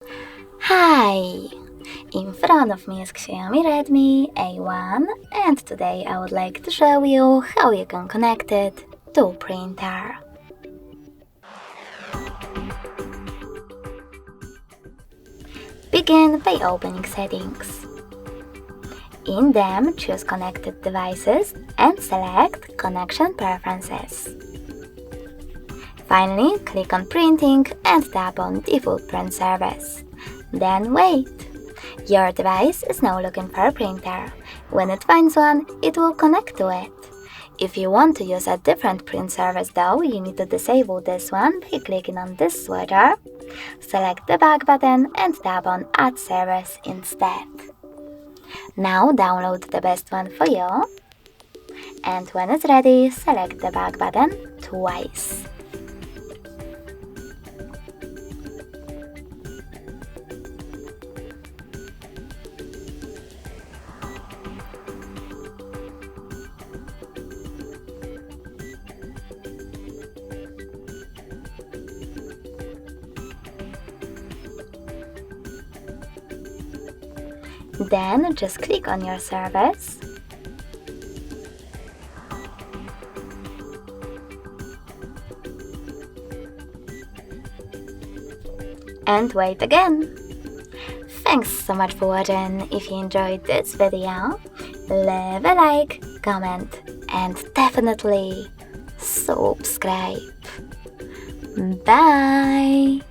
Hi! In front of me is XIAOMI Redmi A1 and today I would like to show you how you can connect it to printer. Begin by opening Settings. In them, choose Connected Devices and select Connection Preferences. Finally, click on Printing and tap on Default Print Service. Then wait. Your device is now looking for a printer. When it finds one, it will connect to it. If you want to use a different print service though, you need to disable this one by clicking on this switcher, select the back button and tap on Add Service instead. Now download the best one for you, and when it's ready, select the back button twice. Then just click on your service and wait again. Thanks so much for watching. If you enjoyed this video, leave a like, comment and definitely subscribe. Bye!